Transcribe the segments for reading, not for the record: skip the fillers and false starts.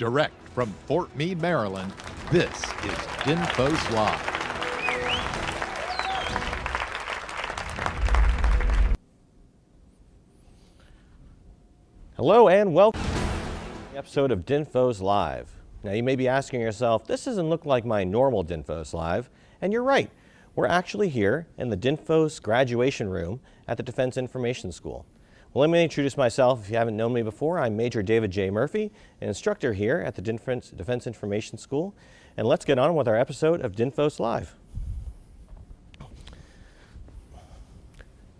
Direct from Fort Meade, Maryland, this is DINFOS Live. Hello and welcome to the episode of DINFOS Live. Now you may be asking yourself, this doesn't look like my normal DINFOS Live, and you're right. We're actually here in the DINFOS graduation room at the Defense Information School. Well, let me introduce myself. If you haven't known me before, I'm Major David J. Murphy, an instructor here at the Defense Information School. And let's get on with our episode of DINFOS Live.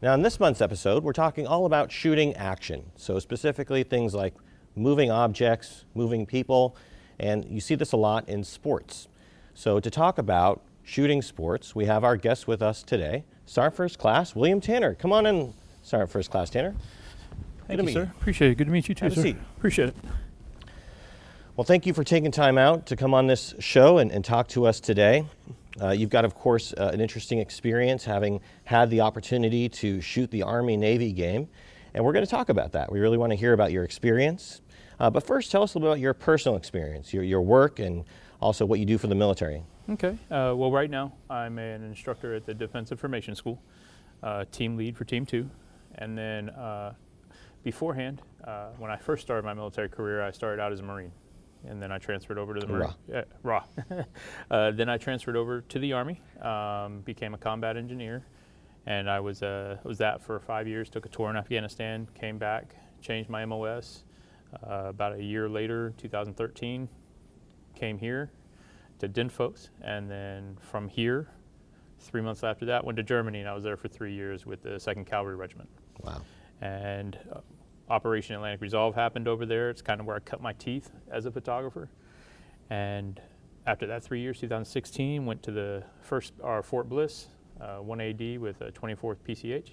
Now, in this month's episode, we're talking all about shooting action. So specifically things like moving objects, moving people, and you see this a lot in sports. So to talk about shooting sports, we have our guest with us today, Sergeant First Class William Tannner. Come on in, Sergeant First Class Tannner. Thank you, sir. Appreciate it. Good to meet you too, Have a sir. seat. Appreciate it. Well, thank you for taking time out to come on this show and talk to us today. You've got, of course, an interesting experience having had the opportunity to shoot the Army-Navy game, and we're going to talk about that. We really want to hear about your experience. But first, tell us a little bit about your personal experience, your work, and also what you do for the military. Okay. Well, right now, I'm an instructor at the Defense Information School, team lead for Team 2. And then beforehand, when I first started my military career, I started out as a Marine. And then I transferred over to the Marine. RAW. Then I transferred over to the Army, became a combat engineer, and I was that for 5 years, took a tour in Afghanistan, came back, changed my MOS. About a year later, 2013, came here to DINFOS, and then from here, 3 months after that, went to Germany, and I was there for 3 years with the 2nd Cavalry Regiment. Wow. And Operation Atlantic Resolve happened over there. It's kind of where I cut my teeth as a photographer. And after that 3 years, 2016, went to our Fort Bliss, 1AD with a 24th PCH.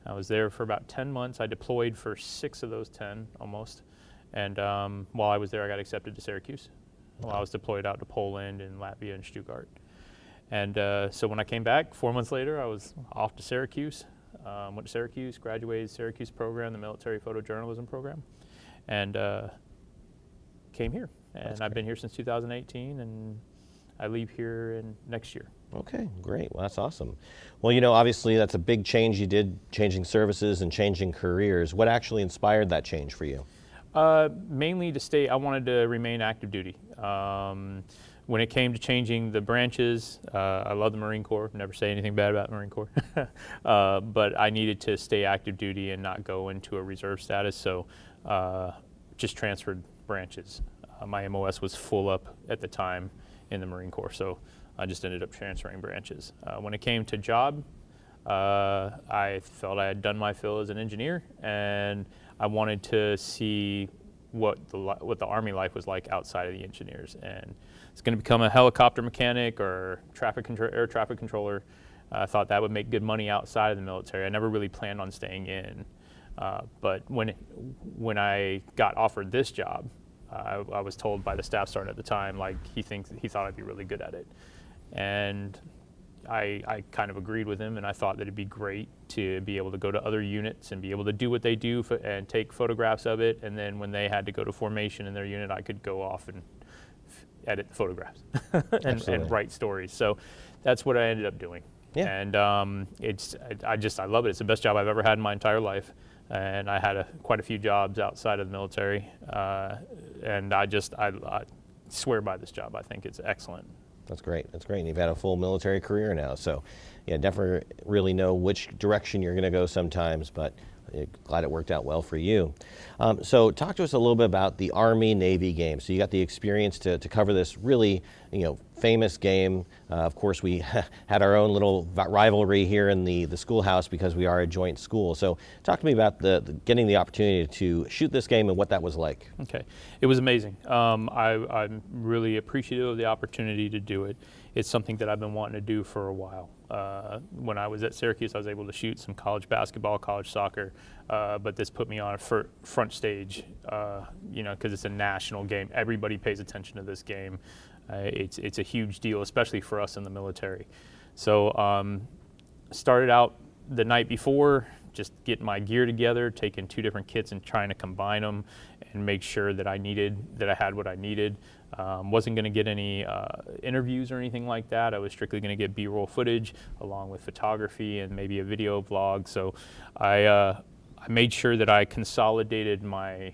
I was there for about 10 months. I deployed for 6 of those 10, almost. And while I was there, I got accepted to Syracuse. While I was deployed out to Poland and Latvia and Stuttgart. And so when I came back, 4 months later, I was off to Syracuse. Went to Syracuse, graduated Syracuse program, the military photojournalism program, and came here. And I've been here since 2018, and I leave here next year. Okay, great. Well, that's awesome. Well, you know, obviously that's a big change you did, changing services and changing careers. What actually inspired that change for you? Mainly I wanted to remain active duty. When it came to changing the branches, I love the Marine Corps, never say anything bad about the Marine Corps, but I needed to stay active duty and not go into a reserve status, so just transferred branches. My MOS was full up at the time in the Marine Corps, so I just ended up transferring branches. When it came to job, I felt I had done my fill as an engineer, and I wanted to see what the Army life was like outside of the engineers, and it's going to become a helicopter mechanic or air traffic controller. I thought that would make good money outside of the military. I never really planned on staying in, but when I got offered this job, I was told by the staff sergeant at the time, like he thought I'd be really good at it, and I kind of agreed with him, and I thought that it'd be great to be able to go to other units and be able to do what they do and take photographs of it, and then when they had to go to formation in their unit, I could go off and edit the photographs and write stories. So that's what I ended up doing. Yeah. And I love it. It's the best job I've ever had in my entire life, and I had quite a few jobs outside of the military, and I swear by this job. I think it's excellent. That's great. That's great. And you've had a full military career now. So, yeah, never really know which direction you're going to go sometimes, but glad it worked out well for you. So talk to us a little bit about the Army-Navy game. So you got the experience to cover this really, famous game. Of course, we had our own little rivalry here in the schoolhouse because we are a joint school. So talk to me about getting the opportunity to shoot this game and what that was like. Okay. It was amazing. I'm really appreciative of the opportunity to do it. It's something that I've been wanting to do for a while. When I was at Syracuse, I was able to shoot some college basketball, college soccer, but this put me on a front stage, because it's a national game. Everybody pays attention to this game. It's a huge deal, especially for us in the military. So started out the night before, just getting my gear together, taking 2 different kits and trying to combine them and make sure that I had what I needed. Wasn't going to get any interviews or anything like that. I was strictly going to get B-roll footage along with photography and maybe a video vlog. So I made sure that I consolidated my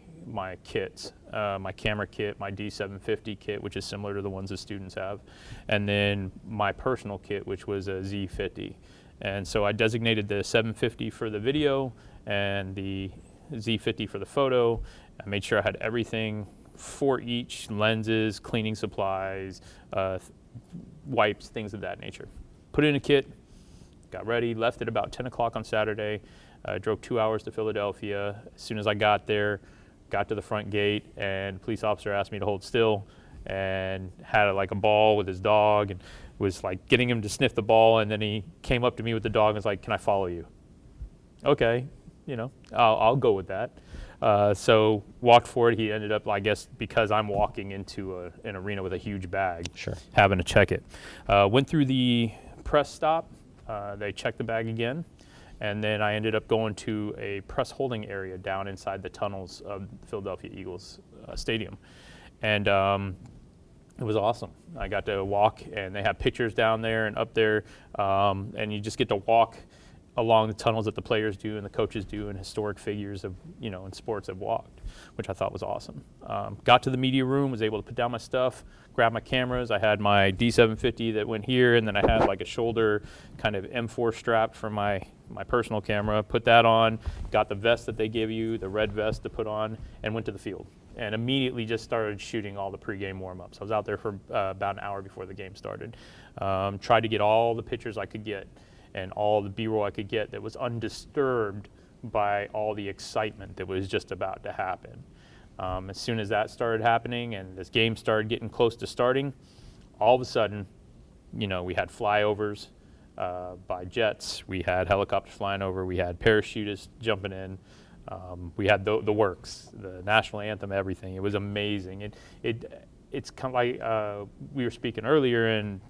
kits, my camera kit, my D750 kit, which is similar to the ones the students have, and then my personal kit, which was a Z50. And so I designated the 750 for the video and the Z50 for the photo. I made sure I had everything for each: lenses, cleaning supplies, wipes, things of that nature. Put it in a kit, got ready, left at about 10 o'clock on Saturday, drove 2 hours to Philadelphia. As soon as I got there, got to the front gate, and the police officer asked me to hold still, and had like a ball with his dog, and was like getting him to sniff the ball, and then he came up to me with the dog and was like, "Can I follow you?" Okay, I'll go with that. So walked forward. He ended up, I guess, because I'm walking into an arena with a huge bag, Sure. having to check it. Went through the press stop. They checked the bag again. And then I ended up going to a press holding area down inside the tunnels of the Philadelphia Eagles stadium. And it was awesome. I got to walk, and they have pictures down there and up there, and you just get to walk along the tunnels that the players do and the coaches do, and historic figures of, in sports have walked, which I thought was awesome. Got to the media room, was able to put down my stuff, grab my cameras. I had my D750 that went here, and then I had like a shoulder kind of M4 strap for my personal camera, put that on, got the vest that they give you, the red vest to put on, and went to the field. And immediately just started shooting all the pregame warm-ups. I was out there for about an hour before the game started. Tried to get all the pictures I could get and all the B-roll I could get that was undisturbed by all the excitement that was just about to happen. As soon as that started happening and this game started getting close to starting, all of a sudden, we had flyovers by jets, we had helicopters flying over, we had parachutists jumping in, we had the works, the national anthem, everything. It was amazing. It's kind of like we were speaking earlier, and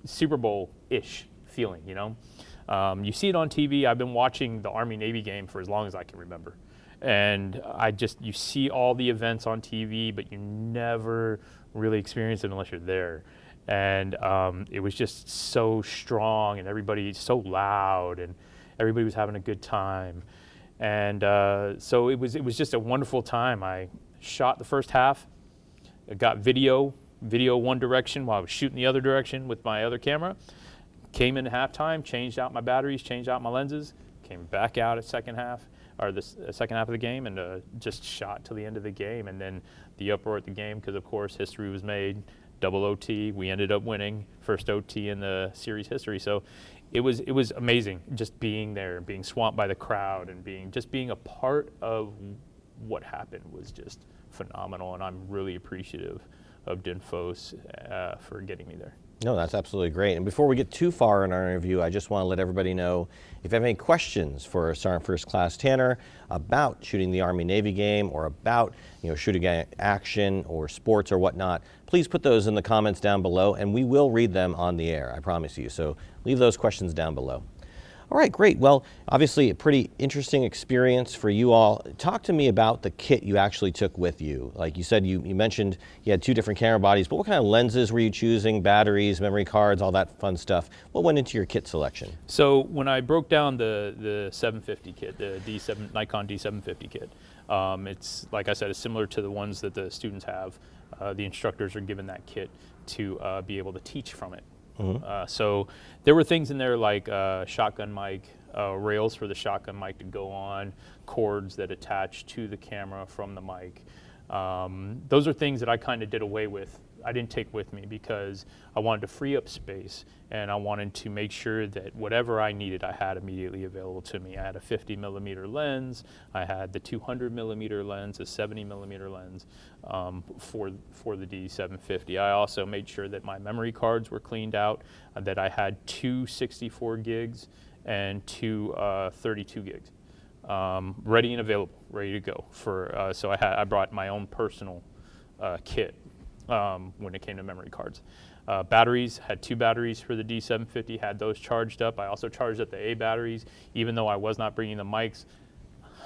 Super Bowl-ish feeling, you see it on TV. I've been watching the Army-Navy game for as long as I can remember. And you see all the events on TV, but you never really experience it unless you're there. And it was just so strong, and everybody so loud, and everybody was having a good time. And so it was just a wonderful time. I shot the first half. I got video one direction while I was shooting the other direction with my other camera. Came in halftime, changed out my batteries, changed out my lenses, came back out at second half of the game, and just shot till the end of the game. And then the uproar at the game, because of course history was made, double OT. We ended up winning, first OT in the series history. So it was amazing just being there, being swamped by the crowd, and being a part of what happened was just phenomenal. And I'm really appreciative of DINFOS for getting me there. No, that's absolutely great. And before we get too far in our interview, I just want to let everybody know, if you have any questions for Sergeant First Class Tannner about shooting the Army-Navy game, or about shooting action or sports or whatnot, please put those in the comments down below, and we will read them on the air, I promise you. So leave those questions down below. All right, great. Well, obviously a pretty interesting experience for you all. Talk to me about the kit you actually took with you. Like you said, you mentioned you had 2 different camera bodies, but what kind of lenses were you choosing, batteries, memory cards, all that fun stuff? What went into your kit selection? So when I broke down the 750 kit, the Nikon D750 kit, it's, like I said, it's similar to the ones that the students have. The instructors are given that kit to be able to teach from it. Mm-hmm. So there were things in there like shotgun mic, rails for the shotgun mic to go on, cords that attach to the camera from the mic. Those are things that I kind of did away with. I didn't take with me because I wanted to free up space, and I wanted to make sure that whatever I needed, I had immediately available to me. I had a 50mm lens, I had the 200mm lens, a 70mm lens for the D750. I also made sure that my memory cards were cleaned out, that I had 2 64 gigs and 2 32 gigs. Ready and available, ready to go. So I brought my own personal kit when it came to memory cards. Batteries, had 2 batteries for the D750, had those charged up. I also charged up the A batteries, even though I was not bringing the mics.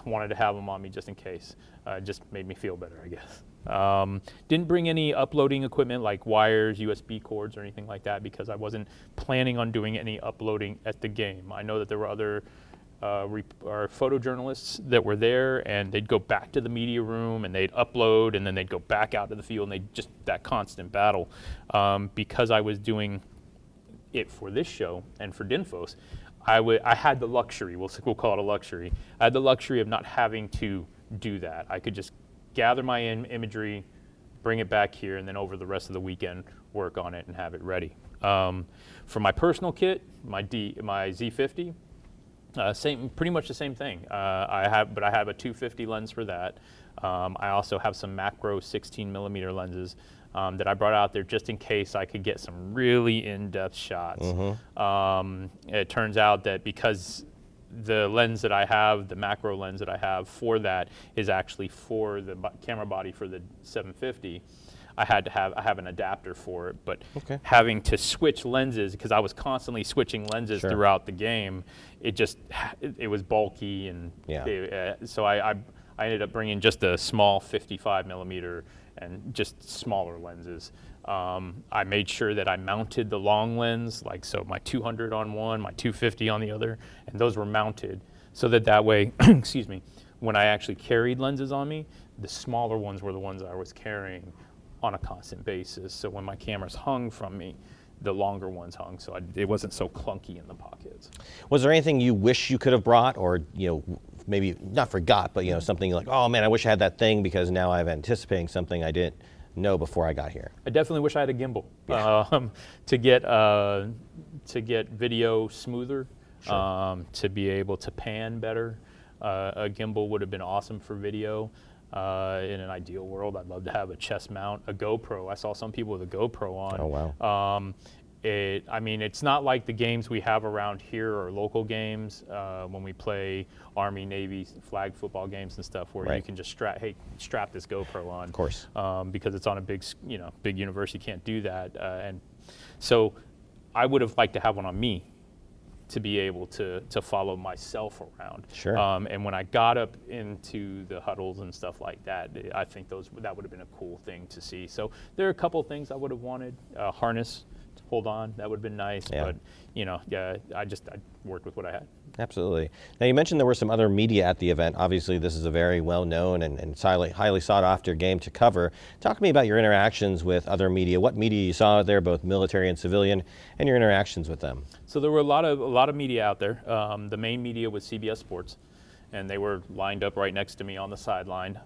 wanted to have them on me just in case. Just made me feel better, I guess. Didn't bring any uploading equipment like wires, USB cords, or anything like that because I wasn't planning on doing any uploading at the game. I know that there were other photojournalists that were there, and they'd go back to the media room and they'd upload, and then they'd go back out to the field, and they just that constant battle. Because I was doing it for this show and for DINFOS, I had the luxury. We'll call it a luxury. I had the luxury of not having to do that. I could just gather my imagery, bring it back here, and then over the rest of the weekend work on it and have it ready. For my personal kit, my Z50. Pretty much the same thing. I have a 250 lens for that. I also have some macro 16mm lenses that I brought out there just in case I could get some really in-depth shots. It turns out that because the lens that I have, the macro lens that I have for that is actually for the camera body for the 750. I have an adapter for it, but having to switch lenses because I was constantly switching lenses throughout the game, it was bulky, and so I ended up bringing just a small 55mm and just smaller lenses. I made sure that I mounted the long lens, so my 200 on one, my 250 on the other, and those were mounted so that way, excuse me, when I actually carried lenses on me, the smaller ones were the ones I was carrying on a constant basis. So when my cameras hung from me, the longer ones hung, so it wasn't so clunky in the pockets. Was there anything you wish you could have brought, or maybe not forgot, but something like, oh man, I wish I had that thing because now I'm anticipating something I didn't know before I got here? I definitely wish I had a gimbal to get video smoother, to be able to pan better. A gimbal would have been awesome for video. In an ideal world, I'd love to have a chest mount, a GoPro. I saw some people with a GoPro on. Oh, wow. It's not like the games we have around here or local games when we play Army, Navy, flag football games and stuff where you can just strap this GoPro on. Of course. Because it's on a big university, you can't do that. And so I would have liked to have one on me to be able to follow myself around. Sure. And when I got up into the huddles and stuff like that, I think that would have been a cool thing to see. So there are a couple of things I would have wanted. Harness to hold on, that would have been nice. Yeah. But I worked with what I had. Absolutely. Now you mentioned there were some other media at the event. Obviously this is a very well-known and highly sought after game to cover. Talk to me about your interactions with other media. What media you saw there, both military and civilian, and your interactions with them. So there were a lot of media out there. The main media was CBS Sports, and they were lined up right next to me on the sideline.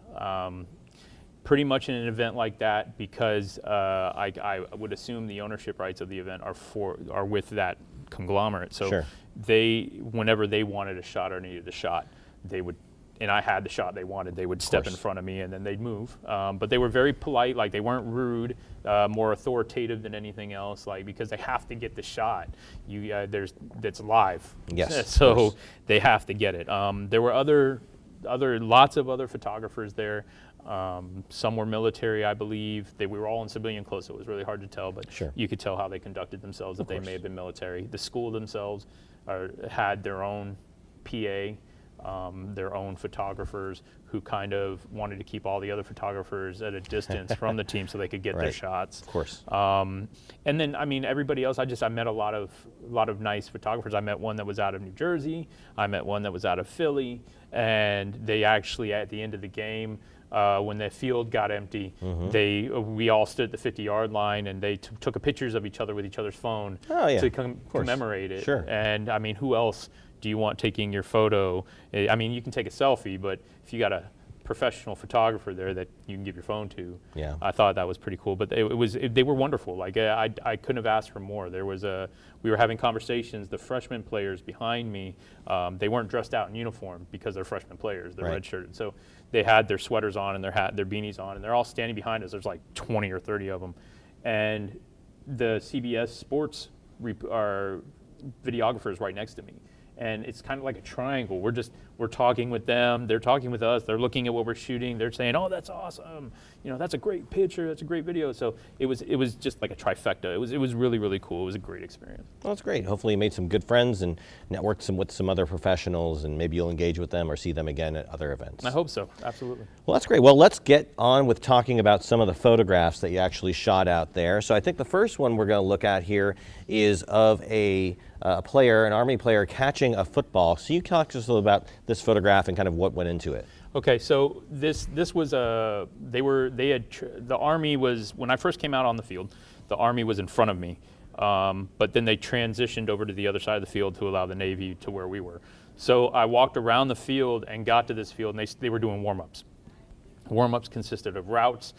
Pretty much in an event like that, because I would assume the ownership rights of the event are with that conglomerate. So whenever they wanted a shot or needed a shot, they would, and I had the shot they wanted, they would step in front of me and then they'd move. But they were very polite, they weren't rude, more authoritative than anything else, because they have to get the shot. That's live. Yes. So they have to get it. There were lots of other photographers there. Some were military, I believe. We were all in civilian clothes, so it was really hard to tell, but you could tell how they conducted themselves, that they may have been military. The school themselves had their own PA, their own photographers who kind of wanted to keep all the other photographers at a distance from the team so they could get their shots. Of course. And then, everybody else, I met a lot of nice photographers. I met one that was out of New Jersey. I met one that was out of Philly. And they actually, at the end of the game, when the field got empty, we all stood at the 50-yard line, and they took pictures of each other with each other's phone to commemorate it. Sure. And who else do you want taking your photo? You can take a selfie, but if you got a professional photographer there that you can give your phone to, I thought that was pretty cool. But they were wonderful. I couldn't have asked for more. We were having conversations. The freshman players behind me, they weren't dressed out in uniform because they're freshman players. They're redshirted. So they had their sweaters on and their beanies on, and they're all standing behind us. There's 20 or 30 of them, and the CBS Sports videographers right next to me. And it's kind of like a triangle. We're We're talking with them. They're talking with us. They're looking at what we're shooting. They're saying, "Oh, that's awesome. You know, that's a great picture. That's a great video." So it was just like a trifecta. It was really, really cool. It was a great experience. Well, that's great. Hopefully you made some good friends and networked with some other professionals, and maybe you'll engage with them or see them again at other events. I hope so. Absolutely. Well, that's great. Well, let's get on with talking about some of the photographs that you actually shot out there. So I think the first one we're going to look at here is of a player, an Army player, catching a football. So you talk to us a little about this photograph and kind of what went into it. Okay, so this was the Army was, when I first came out on the field, the Army was in front of me, but then they transitioned over to the other side of the field to allow the Navy to where we were. So I walked around the field and got to this field, and they were doing warm-ups. Warm-ups consisted of routes.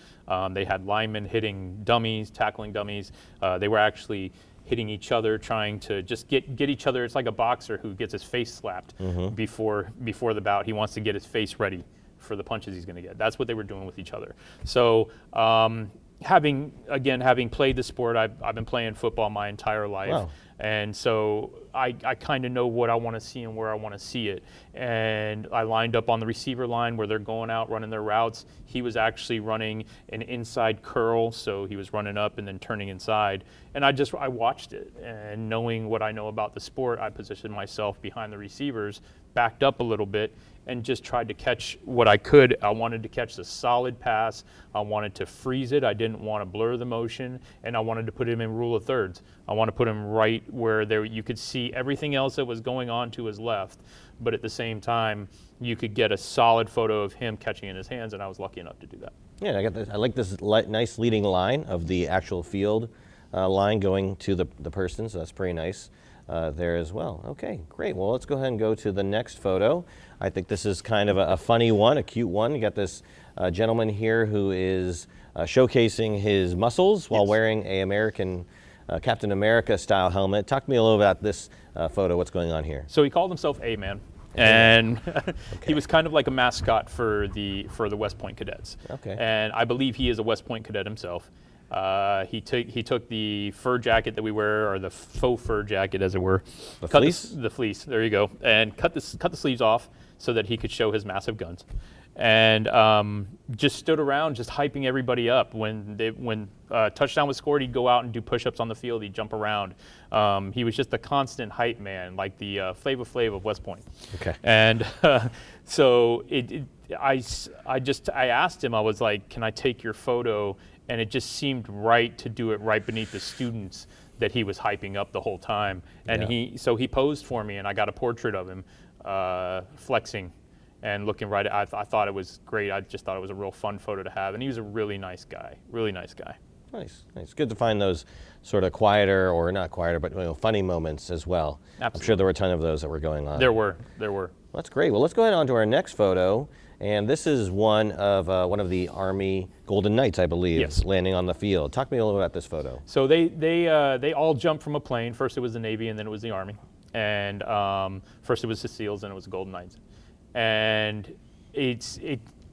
They had linemen hitting dummies, tackling dummies. They were actually hitting each other, trying to just get each other. It's like a boxer who gets his face slapped before the bout. He wants to get his face ready for the punches he's going to get. That's what they were doing with each other. So having played the sport, I've been playing football my entire life. Wow. And so I kind of know what I want to see and where I want to see it. And I lined up on the receiver line where they're going out running their routes. He was actually running an inside curl, so he was running up and then turning inside. And I watched it, and knowing what I know about the sport, I positioned myself behind the receivers, backed up a little bit, and just tried to catch what I could. I wanted to catch the solid pass. I wanted to freeze it. I didn't want to blur the motion, and I wanted to put him in rule of thirds. I want to put him right where you could see everything else that was going on to his left, but at the same time, you could get a solid photo of him catching in his hands, and I was lucky enough to do that. Yeah, I like this nice leading line of the actual field line going to the person, so that's pretty nice there as well. Okay, great. Well, let's go ahead and go to the next photo. I think this is kind of a funny one, a cute one. You got this gentleman here who is showcasing his muscles while wearing a American Captain America style helmet. Talk to me a little about this photo, what's going on here. So he called himself A-Man. And he was kind of like a mascot for the West Point cadets. Okay. And I believe he is a West Point cadet himself. He took the fur jacket that we wear, or the faux fur jacket, as it were. The fleece? The fleece. There you go. And cut the sleeves off so that he could show his massive guns. And just stood around, just hyping everybody up. When touchdown was scored, he'd go out and do push-ups on the field. He'd jump around. He was just a constant hype man, like the Flava Flav of West Point. Okay. And so I asked him. I was like, "Can I take your photo?" And it just seemed right to do it right beneath the students that he was hyping up the whole time. And he posed for me, and I got a portrait of him flexing and looking right at, I thought it was great. I just thought it was a real fun photo to have. And he was a really nice guy, really nice guy. Nice, nice. Good to find those sort of quieter, or not quieter, but funny moments as well. Absolutely. I'm sure there were a ton of those that were going on. There were. Well, that's great. Well, let's go ahead on to our next photo. And this is one of the Army Golden Knights, I believe, Yes. landing on the field. Talk to me a little about this photo. So they all jumped from a plane. First it was the Navy, and then it was the Army. And first it was the SEALs, and it was the Golden Knights. And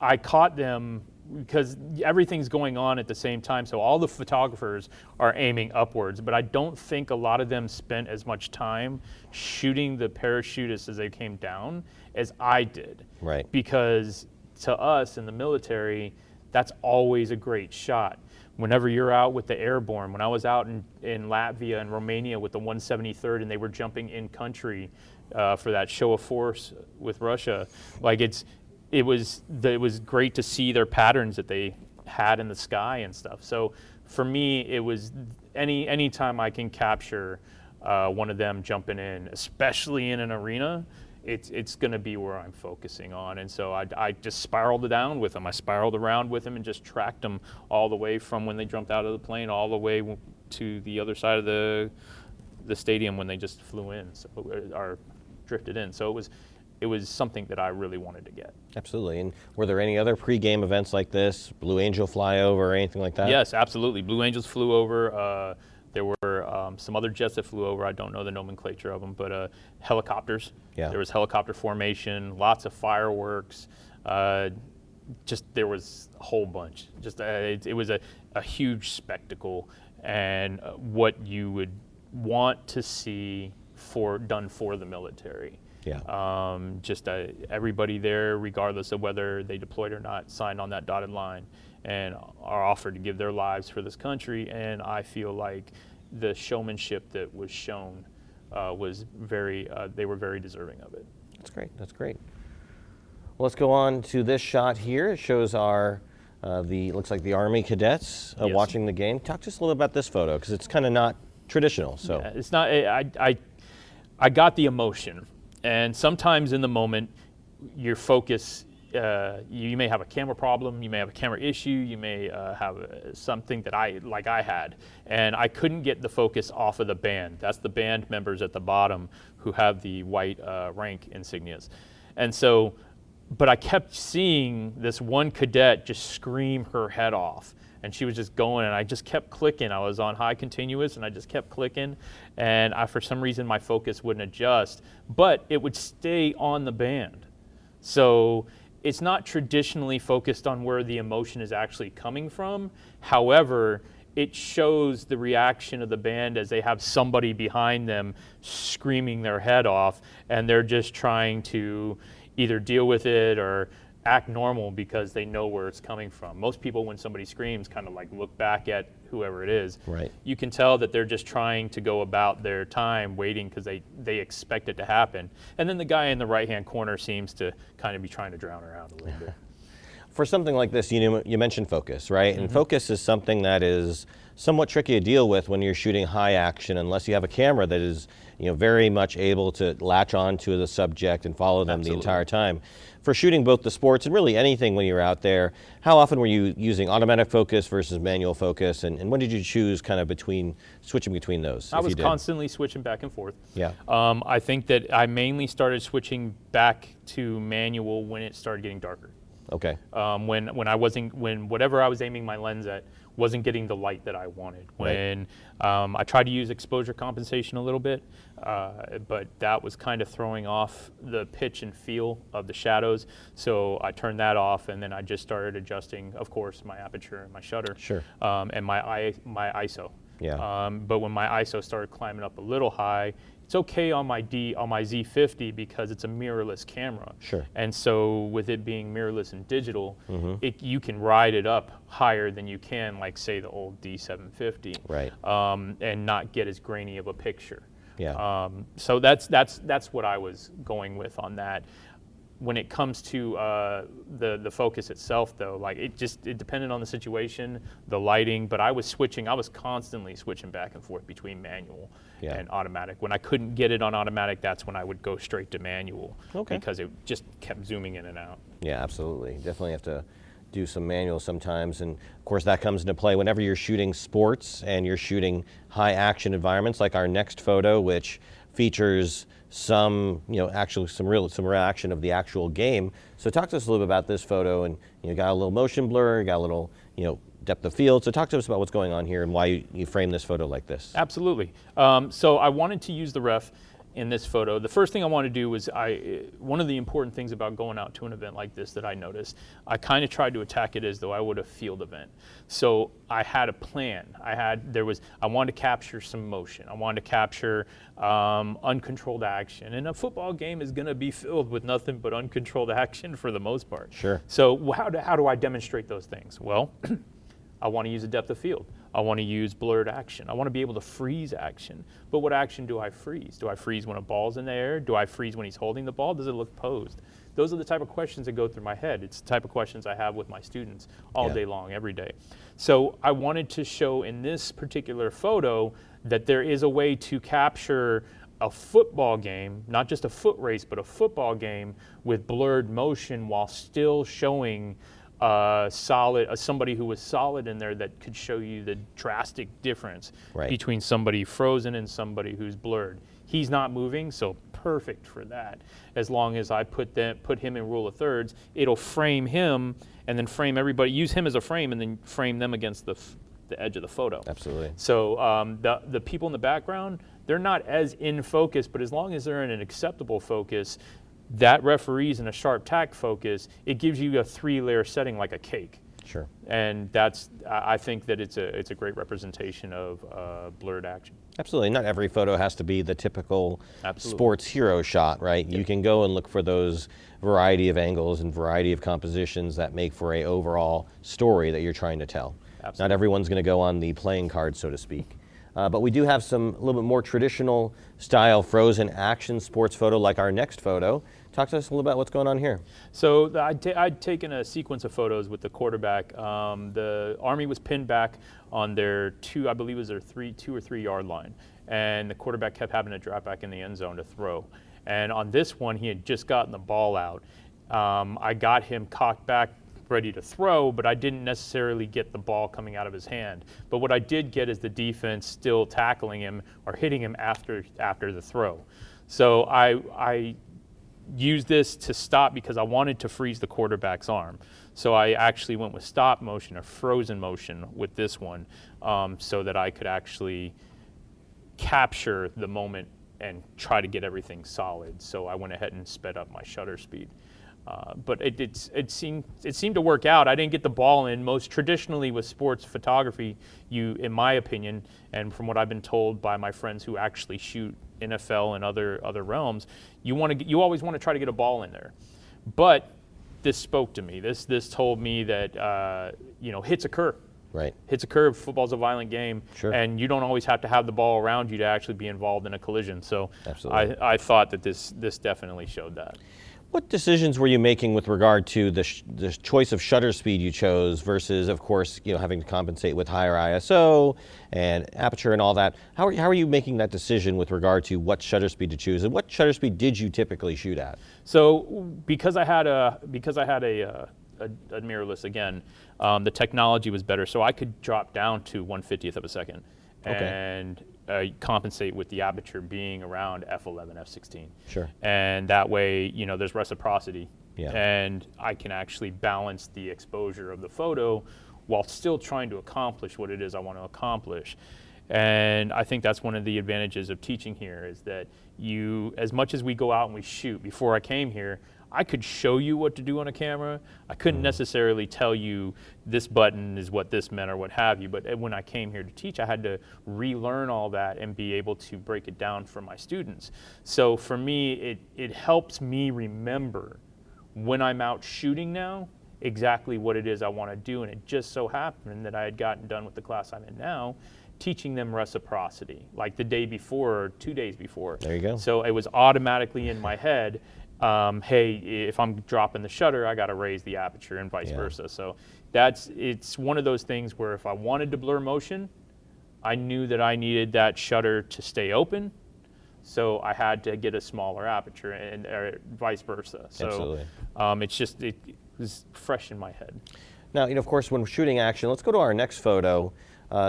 I caught them because everything's going on at the same time. So all the photographers are aiming upwards, but I don't think a lot of them spent as much time shooting the parachutists as they came down as I did. Right. Because to us in the military, that's always a great shot. Whenever you're out with the airborne, when I was out in Latvia and Romania with the 173rd, and they were jumping in country for that show of force with Russia, like it was great to see their patterns that they had in the sky and stuff. So for me, it was any time I can capture one of them jumping in, especially in an arena, it's going to be where I'm focusing on. And so I just spiraled down with them. I spiraled around with them and just tracked them all the way from when they jumped out of the plane all the way to the other side of the stadium when they just flew in, or drifted in. So it was something that I really wanted to get. Absolutely. And were there any other pre-game events like this, Blue Angel flyover or anything like that? Yes, absolutely. Blue Angels flew over. There were some other jets that flew over. I don't know the nomenclature of them, but helicopters. Yeah. There was helicopter formation, lots of fireworks. Just there was a whole bunch. Just it was a huge spectacle, and what you would want to see done for the military. Yeah. Everybody there, regardless of whether they deployed or not, signed on that dotted line and are offered to give their lives for this country. And I feel like the showmanship that was shown was they were very deserving of it. That's great. That's great. Well, let's go on to this shot here. It shows our looks like the Army cadets Yes. watching the game. Talk to us a little bit about this photo because it's kind of not traditional. So Yeah, it's not. I got the emotion, and sometimes in the moment, your focus. You may have a camera problem, you may have a camera issue, you may have something that I had, and I couldn't get the focus off of the band. That's the band members at the bottom who have the white rank insignias. And so, but I kept seeing this one cadet just scream her head off, and she was just going, and I just kept clicking. I was on high continuous, and I just kept clicking, and for some reason my focus wouldn't adjust, but it would stay on the band. So it's not traditionally focused on where the emotion is actually coming from. However, it shows the reaction of the band as they have somebody behind them screaming their head off, and they're just trying to either deal with it or act normal because they know where it's coming from. Most people, when somebody screams, kind of like look back at whoever it is. Right. You can tell that they're just trying to go about their time waiting because they expect it to happen. And then the guy in the right-hand corner seems to kind of be trying to drown her out a little bit. for something like this, you mentioned focus, right? And focus is something that is somewhat tricky to deal with when you're shooting high action, unless you have a camera that is, very much able to latch on to the subject and follow them the entire time. For shooting both the sports and really anything when you're out there, how often were you using automatic focus versus manual focus, and when did you choose kind of switching between those? I was constantly switching back and forth. Yeah. I think that I mainly started switching back to manual when it started getting darker. Okay. When whatever I was aiming my lens at wasn't getting the light that I wanted. When I tried to use exposure compensation a little bit, but that was kind of throwing off the pitch and feel of the shadows. So I turned that off, and then I just started adjusting, of course, my aperture and my shutter, and my ISO. Yeah. But when my ISO started climbing up a little high, it's okay on my Z50 because it's a mirrorless camera. Sure. And so with it being mirrorless and digital, you can ride it up higher than you can, like say the old D750. Right. And not get as grainy of a picture. Yeah. So that's what I was going with on that. When it comes to the focus itself, though, like it depended on the situation, the lighting, but I was constantly switching back and forth between manual and automatic. When I couldn't get it on automatic, that's when I would go straight to manual because it just kept zooming in and out. Yeah, absolutely. Definitely have to do some manual sometimes, and of course that comes into play whenever you're shooting sports and you're shooting high action environments, like our next photo, which features some real action of the actual game. So talk to us a little bit about this photo, and got a little motion blur, got a little depth of field. So talk to us about what's going on here and why you frame this photo like this. Absolutely. So I wanted to use the ref in this photo. The first thing I wanted to do was one of the important things about going out to an event like this that I noticed, I kind of tried to attack it as though I would a field event. So I had a plan. I wanted to capture some motion. I wanted to capture uncontrolled action. And a football game is going to be filled with nothing but uncontrolled action for the most part. Sure. So how do I demonstrate those things? Well, I want to use a depth of field. I want to use blurred action. I want to be able to freeze action. But what action do I freeze? Do I freeze when a ball's in the air? Do I freeze when he's holding the ball? Does it look posed? Those are the type of questions that go through my head. It's the type of questions I have with my students all day long, every day. So I wanted to show in this particular photo that there is a way to capture a football game, not just a foot race, but a football game with blurred motion while still showing somebody who was solid in there that could show you the drastic difference between somebody frozen and somebody who's blurred. He's not moving, so perfect for that. As long as I put him in rule of thirds, it'll frame him and then frame everybody, use him as a frame and then frame them against the edge of the photo. Absolutely. So the people in the background, they're not as in focus, but as long as they're in an acceptable focus, that referee's in a sharp tack focus, it gives you a 3-layer setting like a cake. Sure. And I think that it's a great representation of blurred action. Absolutely. Not every photo has to be the typical Absolutely. sports hero shot, right? You can go and look for those variety of angles and variety of compositions that make for a overall story that you're trying to tell. Absolutely. Not everyone's going to go on the playing card, so to speak. But we do have some a little bit more traditional style frozen action sports photo like our next photo. Talk to us a little about what's going on here. So I'd taken a sequence of photos with the quarterback. The Army was pinned back on their 2 or 3 yard line. And the quarterback kept having to drop back in the end zone to throw. And on this one, he had just gotten the ball out. I got him cocked back, ready to throw, but I didn't necessarily get the ball coming out of his hand. But what I did get is the defense still tackling him or hitting him after the throw. So I used this to stop because I wanted to freeze the quarterback's arm. So I actually went with stop motion or frozen motion with this one, so that I could actually capture the moment and try to get everything solid. So I went ahead and sped up my shutter speed. But it seemed to work out. I didn't get the ball in. Most traditionally with sports photography, in my opinion, and from what I've been told by my friends who actually shoot NFL and other realms, you always want to try to get a ball in there. But this spoke to me. This told me that hits occur. Right. Hits occur. Football's a violent game, Sure. and you don't always have to have the ball around you to actually be involved in a collision. So Absolutely. I thought that this definitely showed that. What decisions were you making with regard to the choice of shutter speed you chose versus, of course, having to compensate with higher ISO and aperture and all that? How are you making that decision with regard to what shutter speed to choose, and what shutter speed did you typically shoot at? So because I had a mirrorless again, the technology was better, so I could drop down to 1/50th of a second and compensate with the aperture being around f11, f16. Sure. And that way, there's reciprocity. Yeah. And I can actually balance the exposure of the photo while still trying to accomplish what it is I want to accomplish. And I think that's one of the advantages of teaching here is that as much as we go out and we shoot, before I came here, I could show you what to do on a camera. I couldn't necessarily tell you this button is what this meant or what have you, but when I came here to teach, I had to relearn all that and be able to break it down for my students. So for me, it helps me remember when I'm out shooting now exactly what it is I want to do, and it just so happened that I had gotten done with the class I'm in now, teaching them reciprocity, like the day before or 2 days before. There you go. So it was automatically in my head, hey, if I'm dropping the shutter, I got to raise the aperture and vice versa. So it's one of those things where if I wanted to blur motion, I knew that I needed that shutter to stay open. So I had to get a smaller aperture or vice versa. So Absolutely. It was fresh in my head. Now, of course, when shooting action, let's go to our next photo.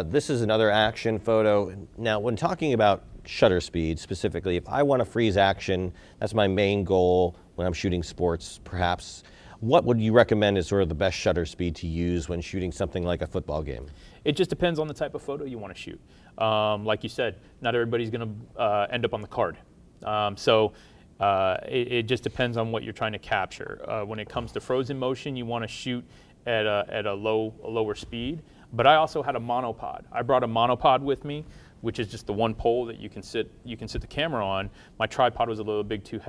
This is another action photo. Now, when talking about shutter speed specifically, if I want to freeze action, that's my main goal when I'm shooting sports, perhaps. What would you recommend is sort of the best shutter speed to use when shooting something like a football game? It just depends on the type of photo you want to shoot. Like you said, not everybody's going to end up on the card. It just depends on what you're trying to capture. When it comes to frozen motion, you want to shoot at a lower speed. But I also had a monopod. I brought a monopod with me, which is just the one pole that you can sit the camera on. My tripod was a little bit too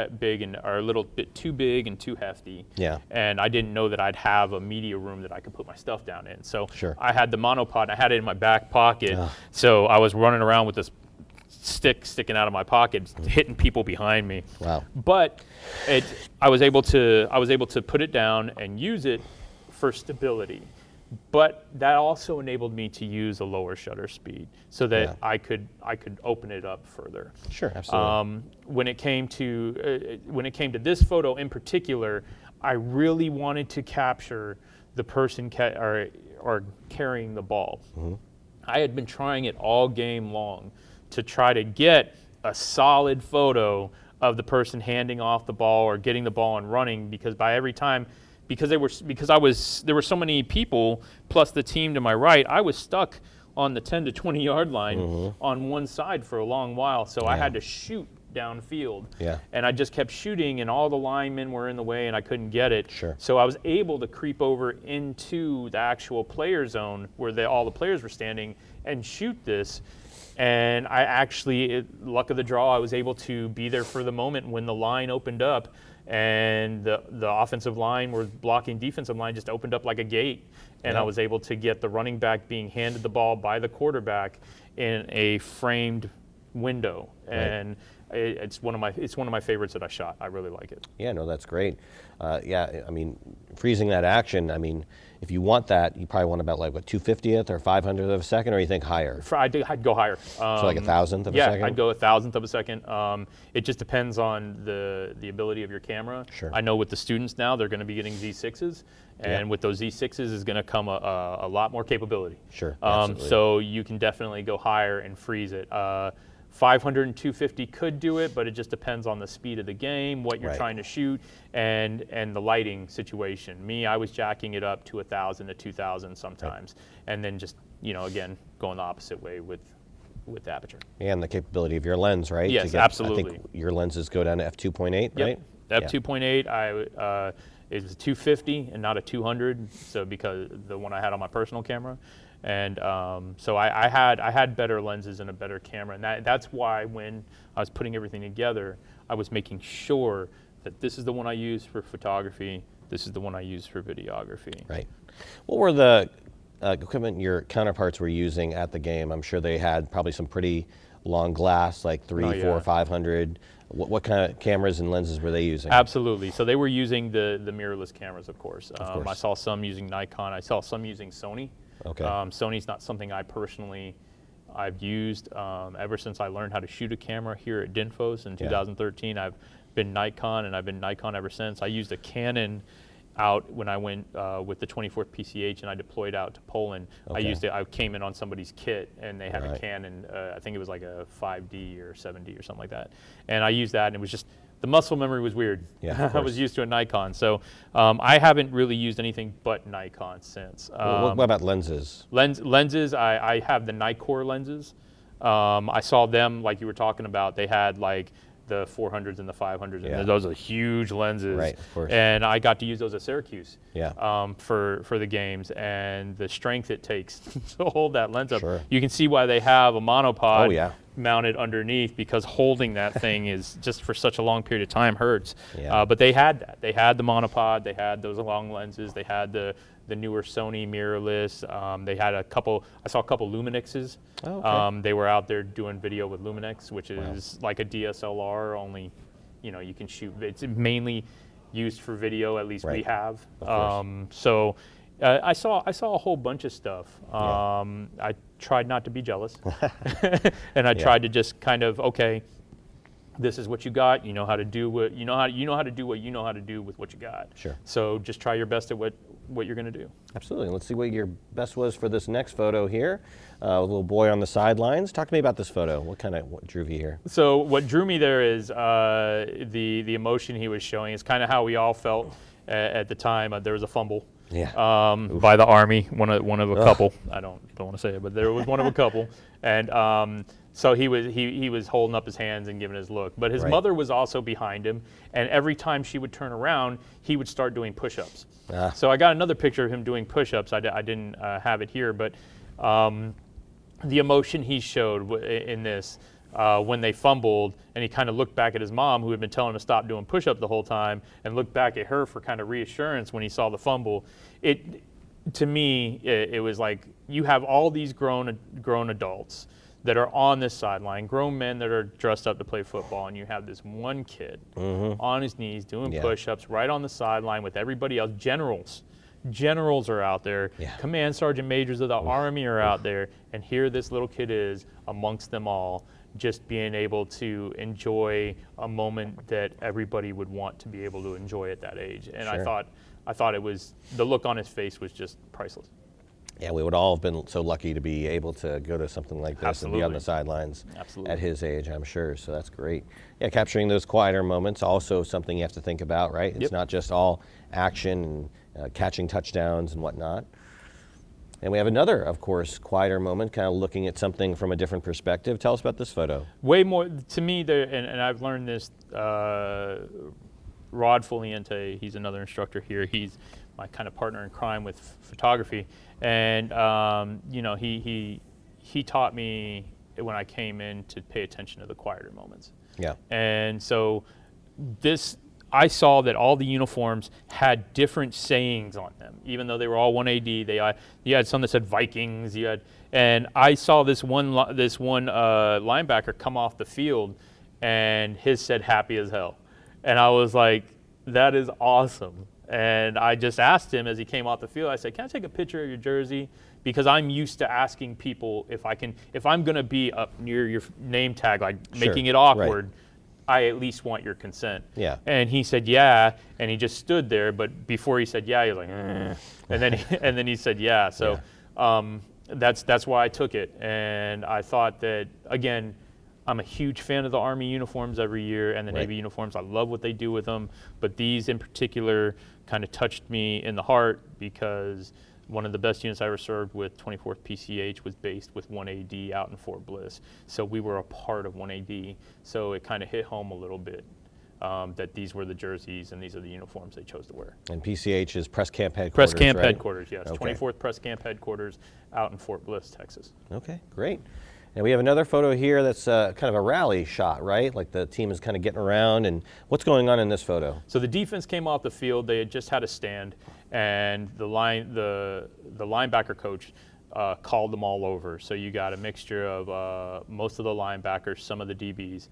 big and too hefty. Yeah. And I didn't know that I'd have a media room that I could put my stuff down in. So Sure. I had the monopod. I had it in my back pocket. So I was running around with this stick sticking out of my pocket, hitting people behind me. Wow. But I was able to put it down and use it for stability. But that also enabled me to use a lower shutter speed so that I could open it up further. Sure, absolutely. When it came to this photo in particular, I really wanted to capture the person carrying the ball. Mm-hmm. I had been trying it all game long to try to get a solid photo of the person handing off the ball or getting the ball and running, because by every time. Because there were so many people plus the team to my right, I was stuck on the 10 to 20 yard line on one side for a long while. So I had to shoot downfield. Yeah. And I just kept shooting, and all the linemen were in the way, and I couldn't get it. Sure. So I was able to creep over into the actual player zone where all the players were standing and shoot this. And I actually, luck of the draw, I was able to be there for the moment when the line opened up, and the offensive line was blocking defensive line, just opened up like a gate. And I was able to get the running back being handed the ball by the quarterback in a framed window. And it's one of my favorites that I shot. I really like it. Yeah, no, that's great. Yeah, I mean, freezing that action, I mean, if you want that, you probably want about like, what, 2/50th or 500th of a second, or you think higher? I'd go higher. So like 1,000th of a second? Yeah, I'd go 1,000th of a second. It just depends on the ability of your camera. Sure. I know with the students now, they're going to be getting Z6s, and with those Z6s is going to come a lot more capability. Sure, So you can definitely go higher and freeze it. 500 and 250 could do it, but it just depends on the speed of the game, what you're trying to shoot, and the lighting situation. Me, I was jacking it up to 1,000 to 2,000 sometimes, and then just, again, going the opposite way with the aperture. And the capability of your lens, right? Yes, absolutely. I think your lenses go down to f2.8, right? F2.8, it was a 250 and not a 200, so because the one I had on my personal camera. And so I had better lenses and a better camera, and that's why when I was putting everything together, I was making sure that this is the one I use for photography, this is the one I use for videography. Right. What were the equipment your counterparts were using at the game? I'm sure they had probably some pretty long glass, like 300, 400, 500. What kind of cameras and lenses were they using? Absolutely. So they were using the mirrorless cameras, of course. I saw some using Nikon. I saw some using Sony. Okay. Sony's not something I've used ever since I learned how to shoot a camera here at DINFOS in 2013. I've been Nikon, and I've been Nikon ever since. I used a Canon out when I went with the 24th PCH, and I deployed out to Poland. Okay. I came in on somebody's kit, and they had a Canon. I think it was like a 5D or 7D or something like that. And I used that, and it was just, the muscle memory was weird. Yeah, I was used to a Nikon. So I haven't really used anything but Nikon since. What about lenses? Lenses, I have the Nikkor lenses. I saw them, like you were talking about, they had like the 400s and the 500s, and those are huge lenses. Right, of course. And I got to use those at Syracuse for the games, and the strength it takes to hold that lens up. Sure. You can see why they have a monopod mounted underneath, because holding that thing is just for such a long period of time hurts. But they had that. They had the monopod, they had those long lenses, they had the newer Sony mirrorless. They had I saw a couple Luminexes. Oh, okay. They were out there doing video with Luminex, which is like a DSLR, only, you can shoot. It's mainly used for video, at least we have. So I saw a whole bunch of stuff. I tried not to be jealous, and I tried to just kind of, okay, this is what you got. You know how to do what you know how to do what you know how to do with what you got. Sure. So just try your best at what you're going to do. Absolutely. Let's see what your best was for this next photo here. A little boy on the sidelines. Talk to me about this photo. What drew you here? So what drew me there is the emotion he was showing. It's kind of how we all felt at the time. There was a fumble. By the Army, one of a couple. I don't want to say it, but there was one of a couple, and so he was holding up his hands and giving his look. But his mother was also behind him, and every time she would turn around, he would start doing push-ups. So I got another picture of him doing push-ups. I didn't have it here, but the emotion he showed in this. When they fumbled, and he kind of looked back at his mom, who had been telling him to stop doing push-ups the whole time, and looked back at her for kind of reassurance when he saw the fumble. To me, it was like, you have all these grown adults that are on this sideline, grown men that are dressed up to play football, and you have this one kid on his knees doing push-ups right on the sideline with everybody else. Generals are out there, command sergeant majors of the Army are out there, and here this little kid is amongst them all, just being able to enjoy a moment that everybody would want to be able to enjoy at that age. And I thought it was, the look on his face was just priceless. Yeah, we would all have been so lucky to be able to go to something like this and be on the sidelines at his age, I'm sure. So that's great. Yeah, capturing those quieter moments, also something you have to think about, right? It's not just all action and catching touchdowns and whatnot. And we have another, of course, quieter moment, kind of looking at something from a different perspective. Tell us about this photo. Way more, to me, and I've learned this, Rod Foliente, he's another instructor here. He's my kind of partner in crime with photography. And, you know, he taught me when I came in to pay attention to the quieter moments. Yeah. And so I saw that all the uniforms had different sayings on them, even though they were all 1AD. You had some that said Vikings. And I saw this one linebacker come off the field, and his said "happy as hell," and I was like, "That is awesome." And I just asked him as he came off the field. I said, "Can I take a picture of your jersey?" Because I'm used to asking people if I'm going to be up near your name tag, like making it awkward. Right. I at least want your consent. Yeah. And he said, yeah, and he just stood there. But before he said, yeah, he was like, and then he said, yeah. So that's why I took it. And I thought that, again, I'm a huge fan of the Army uniforms every year and the Navy uniforms. I love what they do with them. But these in particular kind of touched me in the heart because one of the best units I ever served with, 24th PCH, was based with 1AD out in Fort Bliss. So we were a part of 1AD. So it kind of hit home a little bit that these were the jerseys and these are the uniforms they chose to wear. And PCH is Press Camp Headquarters, Press Camp right? Headquarters, yes. Okay. 24th Press Camp Headquarters out in Fort Bliss, Texas. Okay, great. And we have another photo here that's kind of a rally shot, right? Like the team is kind of getting around. And what's going on in this photo? So the defense came off the field. They had just had a stand, and the linebacker coach called them all over. So you got a mixture of most of the linebackers, some of the DBs,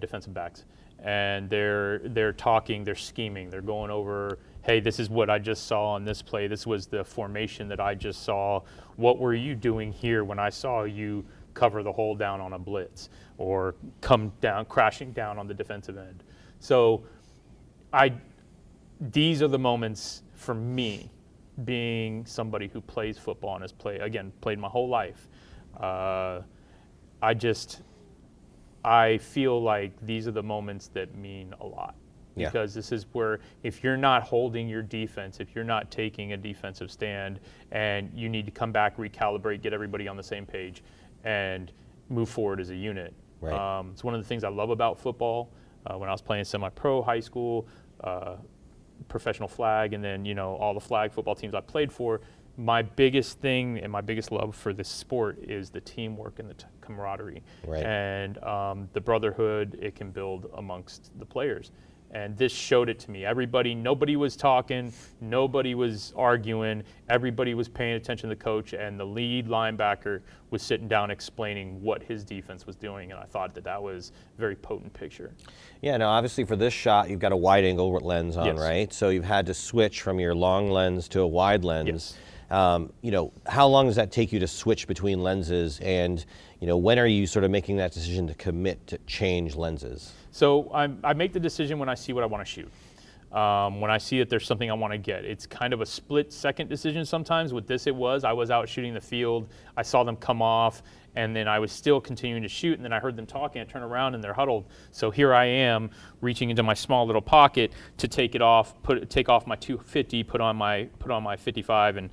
defensive backs, and they're talking, they're scheming, they're going over. Hey, this is what I just saw on this play. This was the formation that I just saw. What were you doing here when I saw you cover the hole down on a blitz or come down, crashing down on the defensive end? So these are the moments for me, being somebody who plays football and has played my whole life. I feel like these are the moments that mean a lot. Yeah. Because this is where, if you're not holding your defense, if you're not taking a defensive stand, and you need to come back, recalibrate, get everybody on the same page, and move forward as a unit. Right. It's one of the things I love about football. When I was playing semi-pro, high school, professional flag, and then all the flag football teams I played for, my biggest thing and my biggest love for this sport is the teamwork and the camaraderie, right, and the brotherhood it can build amongst the players. And this showed it to me. Nobody was talking, nobody was arguing, everybody was paying attention to the coach, and the lead linebacker was sitting down explaining what his defense was doing, and I thought that was a very potent picture. Yeah, now obviously for this shot, you've got a wide angle lens on, yes, right? So you've had to switch from your long lens to a wide lens. Yes. How long does that take you to switch between lenses, and when are you sort of making that decision to commit to change lenses? So I make the decision when I see what I want to shoot. When I see that there's something I want to get. It's kind of a split-second decision sometimes. With this, I was out shooting the field. I saw them come off, and then I was still continuing to shoot, and then I heard them talking. I turned around, and they're huddled. So here I am, reaching into my small little pocket to take it off, take off my 250, put on my 55, and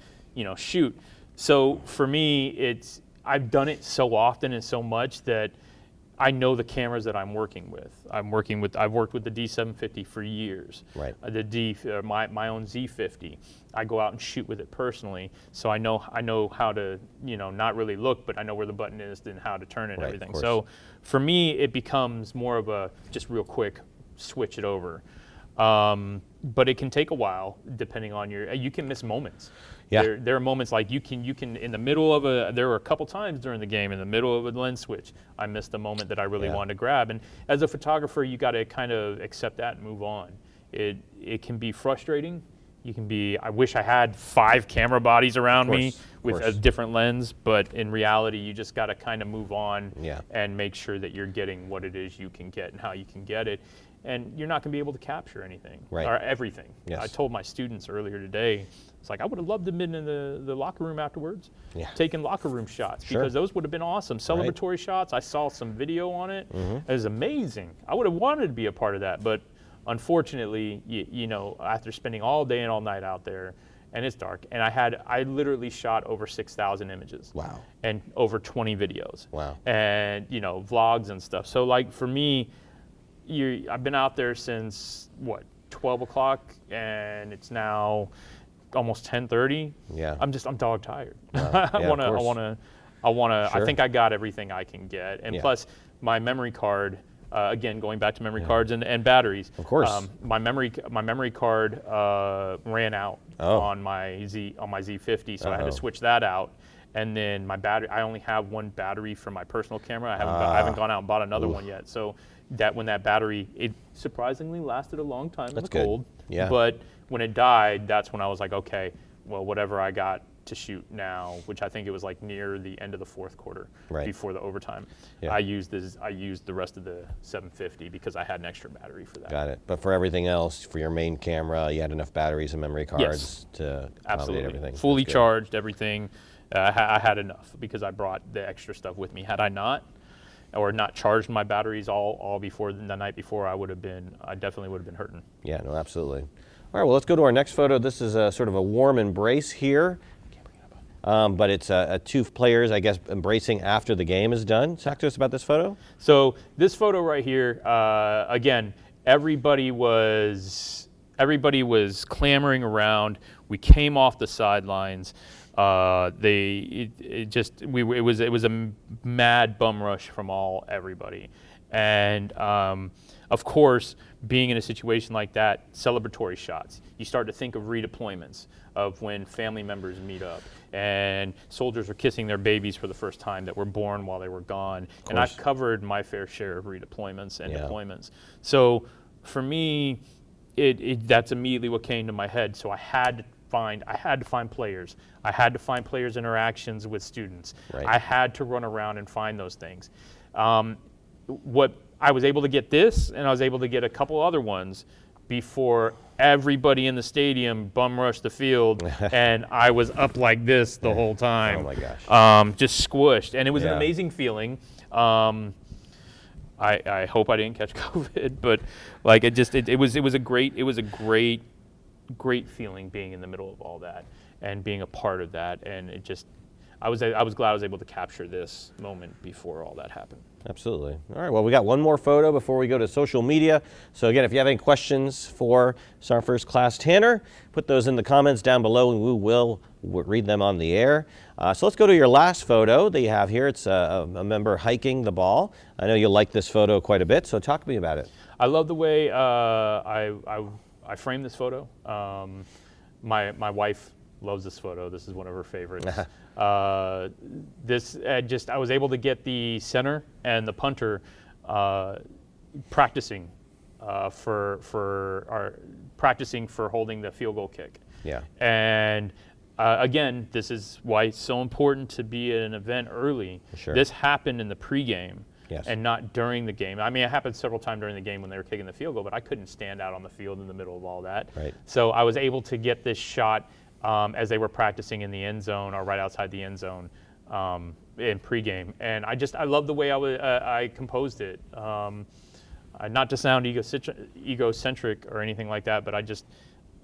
shoot. So for me, I've done it so often and so much that I know the cameras that I'm working with. I've worked with the D750 for years. Right. My own Z50. I go out and shoot with it personally, so I know how to, not really look, but I know where the button is and how to turn it and right, everything. So for me, it becomes more of a just real quick switch it over. But it can take a while depending on you can miss moments. Yeah. There are moments like you can in the middle of there were a couple times during the game in the middle of a lens switch, I missed a moment that I really wanted to grab. And as a photographer, you got to kind of accept that and move on. It can be frustrating. I wish I had 5 camera bodies around me with a different lens, but in reality, you just got to kind of move on and make sure that you're getting what it is you can get and how you can get it. And you're not going to be able to capture anything or everything. Yes. I told my students earlier today, it's like I would have loved to have been in the locker room afterwards, taking locker room shots, because those would have been awesome. Celebratory shots. I saw some video on it. It was amazing. I would have wanted to be a part of that, but unfortunately, after spending all day and all night out there, and it's dark, and I literally shot over 6,000 images. Wow. And over 20 videos. Wow. And vlogs and stuff. So like for me, I've been out there since what, 12 o'clock, and it's now almost 10:30. Yeah. I'm dog tired. Wow. I Yeah, want to. Sure. I think I got everything I can get, and plus my memory card. Again, going back to memory cards and batteries. Of course. My memory card ran out on my Z50, so I had to switch that out. And then my battery, I only have one battery for my personal camera. I haven't gone out and bought another one yet. So when that battery, it surprisingly lasted a long time in the cold. Yeah. But when it died, that's when I was like, okay, well, whatever I got to shoot now, which I think it was like near the end of the fourth quarter, before the overtime. I used the rest of the 750 because I had an extra battery for that. Got it. But for everything else, for your main camera, you had enough batteries and memory cards to accommodate everything. Fully charged, everything. I had enough because I brought the extra stuff with me. Had I not, or not charged my batteries all before the night before, I definitely would have been hurting. Yeah, no, absolutely. All right, well, let's go to our next photo. This is a sort of a warm embrace here. But it's two players, I guess, embracing after the game is done. Talk to us about this photo. So this photo right here, again, everybody was clamoring around. We came off the sidelines. It was a mad bum rush from everybody, and of course, being in a situation like that, celebratory shots. You start to think of redeployments, of when family members meet up and soldiers are kissing their babies for the first time that were born while they were gone. And I've covered my fair share of redeployments and deployments. So for me, that's immediately what came to my head. So I had to find players. I had to find players' interactions with students. I had to run around and find those things. What I was able to get this, and I was able to get a couple other ones before everybody in the stadium bum rushed the field, and I was up like this the whole time. Oh my gosh! Just squished, and it was an amazing feeling. I hope I didn't catch COVID, but like it was a great feeling being in the middle of all that and being a part of that, and I was glad I was able to capture this moment before all that happened. Absolutely. All right, well, we got one more photo before we go to social media. So again, if you have any questions for Sergeant First Class Tannner, put those in the comments down below and we will read them on the air. So let's go to your last photo that you have here. It's a member hiking the ball. I know you'll like this photo quite a bit, so talk to me about it. I love the way I framed this photo. My wife loves this photo. This is one of her favorites. I was able to get the center and the punter practicing for holding the field goal kick. Yeah. And again, this is why it's so important to be at an event early. Sure. This happened in the pregame. Yes. And not during the game. I mean, it happened several times during the game when they were kicking the field goal, but I couldn't stand out on the field in the middle of all that. Right. So I was able to get this shot as they were practicing in the end zone or right outside the end zone in pregame. And I love the way I composed it. Not to sound egocentric or anything like that, but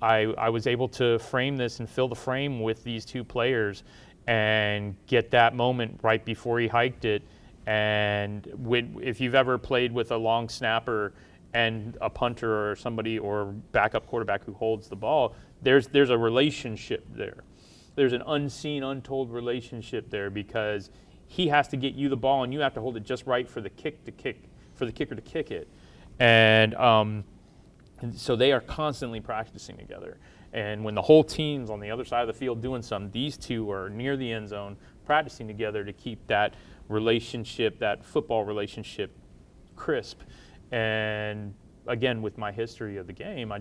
I was able to frame this and fill the frame with these two players and get that moment right before he hiked it. And if you've ever played with a long snapper and a punter or somebody or backup quarterback who holds the ball, there's a relationship there. There's an unseen, untold relationship there because he has to get you the ball and you have to hold it just right for the kicker to kick it. And so they are constantly practicing together. And when the whole team's on the other side of the field doing something, these two are near the end zone practicing together to keep that relationship, that football relationship, crisp. And again, with my history of the game, I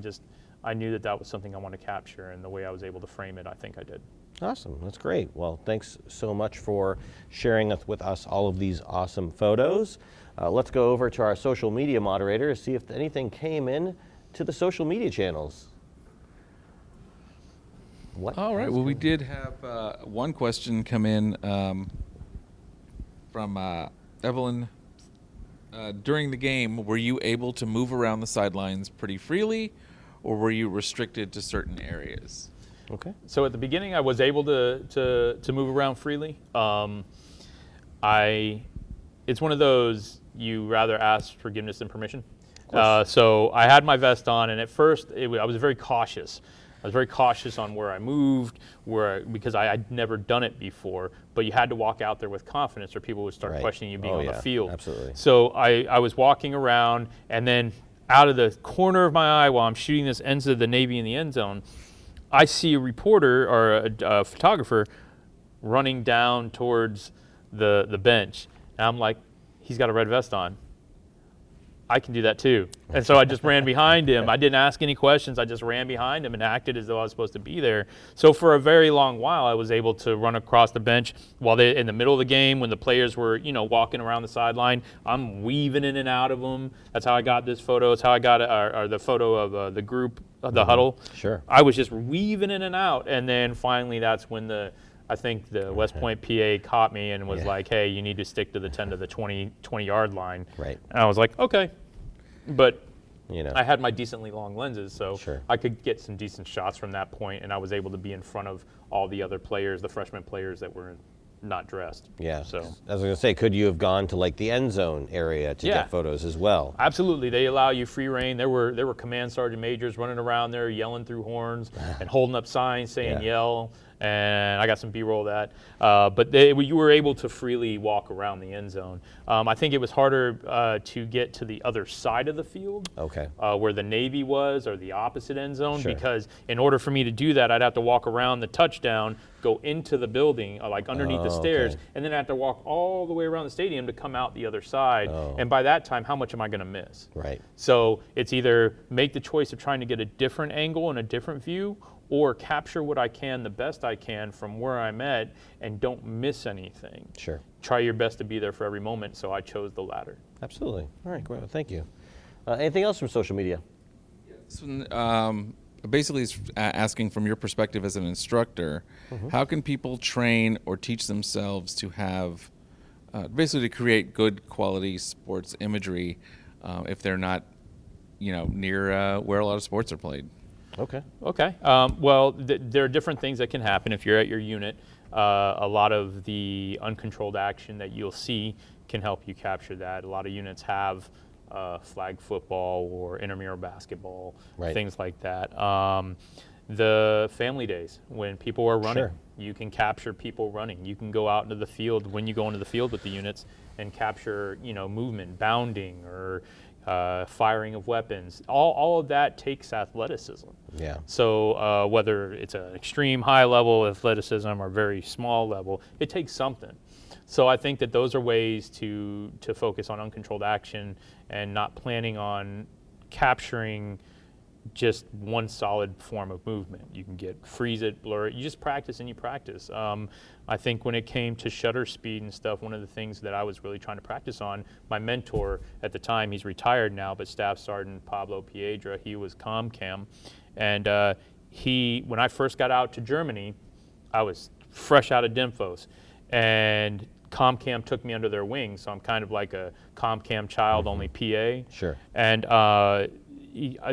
knew that was something I wanted to capture, and the way I was able to frame it, I think I did. Awesome, that's great. Well, thanks so much for sharing with us all of these awesome photos. Let's go over to our social media moderator to see if anything came in to the social media channels. All right, well, we did have one question come in from Evelyn. During the game, were you able to move around the sidelines pretty freely, or were you restricted to certain areas? Okay. So at the beginning, I was able to move around freely. It's one of those you rather ask forgiveness than permission. So I had my vest on, and at first I was very cautious. I was very cautious on where I moved, because I'd never done it before. But you had to walk out there with confidence, or people would start questioning you being on the field. Absolutely. So I was walking around, and then out of the corner of my eye, while I'm shooting this ends of the Navy in the end zone, I see a reporter or a photographer running down towards the bench. And I'm like, he's got a red vest on. I can do that too. And so I just ran behind him. I didn't ask any questions. I just ran behind him and acted as though I was supposed to be there. So for a very long while, I was able to run across the bench while they in the middle of the game when the players were, walking around the sideline. I'm weaving in and out of them. That's how I got this photo. It's how I got the photo of the group, the huddle. Sure. I was just weaving in and out. And then finally, that's when I think the West Point PA caught me and was like, hey, you need to stick to the 10 to the 20-yard line. Right. And I was like, okay. But I had my decently long lenses, so Sure. I could get some decent shots from that point, and I was able to be in front of all the other players, the freshman players that were not dressed. Yeah. So I was going to say, could you have gone to like the end zone area to get photos as well? Absolutely. They allow you free reign. There were command sergeant majors running around there yelling through horns and holding up signs saying yell. And I got some B-roll of that. But you were able to freely walk around the end zone. I think it was harder to get to the other side of the field, where the Navy was, or the opposite end zone, because in order for me to do that, I'd have to walk around the touchdown, go into the building, like underneath the stairs, and then I have to walk all the way around the stadium to come out the other side. And by that time, how much am I going to miss? Right. So it's either make the choice of trying to get a different angle and a different view, or capture what I can, the best I can from where I'm at, and don't miss anything. Sure. Try your best to be there for every moment, so I chose the latter. Absolutely. All right, great. Well, thank you. Anything else from social media? This one, basically, it's asking from your perspective as an instructor, how can people train or teach themselves to have, basically to create good quality sports imagery if they're not, near where a lot of sports are played? Okay. Well, there are different things that can happen if you're at your unit. A lot of the uncontrolled action that you'll see can help you capture that. A lot of units have flag football or intramural basketball, things like that. The family days, when people are running, you can capture people running. You can go out into the field when you go into the field with the units and capture, movement, bounding, or firing of weapons. All of that takes athleticism. Yeah. So whether it's an extreme high level athleticism or very small level, it takes something. So I think that those are ways to focus on uncontrolled action and not planning on capturing just one solid form of movement. You can freeze it, blur it. You just practice and you practice. I think when it came to shutter speed and stuff, one of the things that I was really trying to practice on, my mentor at the time, he's retired now, but Staff Sergeant Pablo Piedra, he was ComCam. And when I first got out to Germany, I was fresh out of DINFOS. And ComCam took me under their wing, so I'm kind of like a ComCam child, only PA. Sure. And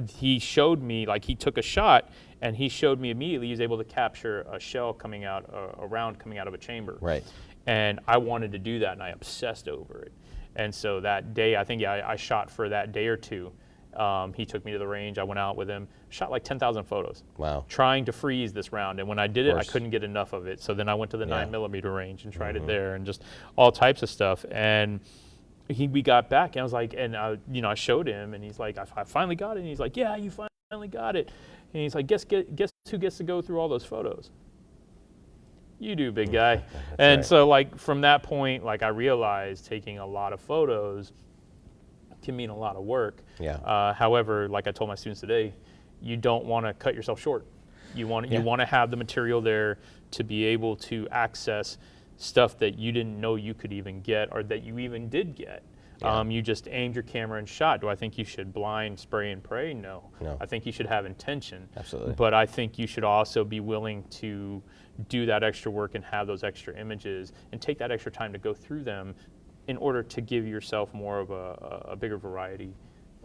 he showed me, like, he took a shot and he showed me immediately he was able to capture a shell coming out, a round coming out of a chamber. Right. And I wanted to do that, and I obsessed over it. And so that day, I think I shot for that day or two. He took me to the range. I went out with him, shot like 10,000 photos. Wow. Trying to freeze this round. And when I did it, I couldn't get enough of it. So then I went to the 9mm range and tried it there, and just all types of stuff. And we got back, and I was like, I showed him, and he's like, I finally got it. And he's like, yeah, you finally got it. And he's like, guess who gets to go through all those photos? You do, big guy. And so, like, from that point, like, I realized taking a lot of photos can mean a lot of work. Yeah. However, like I told my students today, you don't want to cut yourself short. You want to have the material there to be able to access stuff that you didn't know you could even get, or that you even did get. Yeah. You just aimed your camera and shot. Do I think you should blind spray and pray? No. No. I think you should have intention. Absolutely. But I think you should also be willing to do that extra work and have those extra images and take that extra time to go through them in order to give yourself more of a bigger variety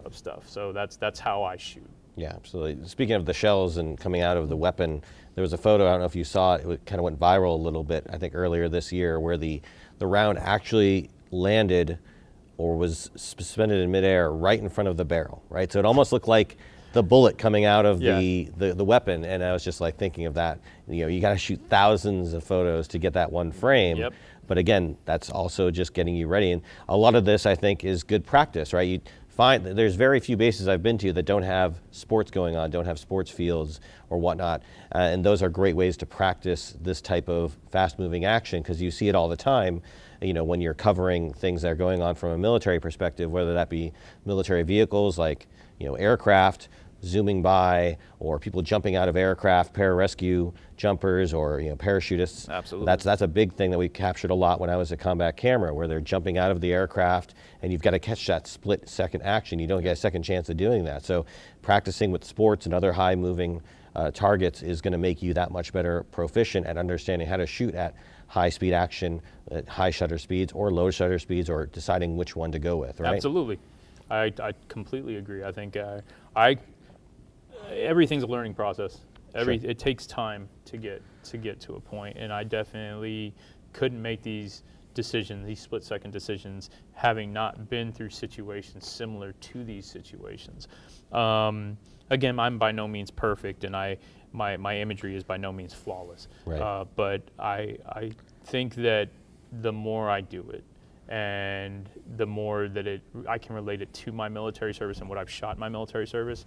of stuff. So that's how I shoot. Yeah, absolutely. Speaking of the shells and coming out of the weapon, there was a photo, I don't know if you saw it, it kind of went viral a little bit, I think earlier this year, where the round actually landed or was suspended in midair right in front of the barrel, right? So it almost looked like the bullet coming out of the weapon, and I was just like thinking of that. You know, you got to shoot thousands of photos to get that one frame. Yep. But again, that's also just getting you ready. And a lot of this, I think, is good practice, right? You find that there's very few bases I've been to that don't have sports going on, don't have sports fields or whatnot. And those are great ways to practice this type of fast-moving action, because you see it all the time, you know, when you're covering things that are going on from a military perspective, whether that be military vehicles like, you know, aircraft zooming by, or people jumping out of aircraft, pararescue jumpers, or, you know, parachutists. Absolutely. That's a big thing that we captured a lot when I was a combat camera, where they're jumping out of the aircraft and you've got to catch that split second action. You don't get a second chance of doing that. So practicing with sports and other high moving targets is going to make you that much better proficient at understanding how to shoot at high speed action, at high shutter speeds or low shutter speeds, or deciding which one to go with, right? Absolutely. I completely agree. I think everything's a learning process. It takes time to get to a point, and I definitely couldn't make these decisions, these split-second decisions, having not been through situations similar to these situations. Again, I'm by no means perfect, and my imagery is by no means flawless. Right. But I think that the more I do it, and the more that I can relate it to my military service and what I've shot in my military service,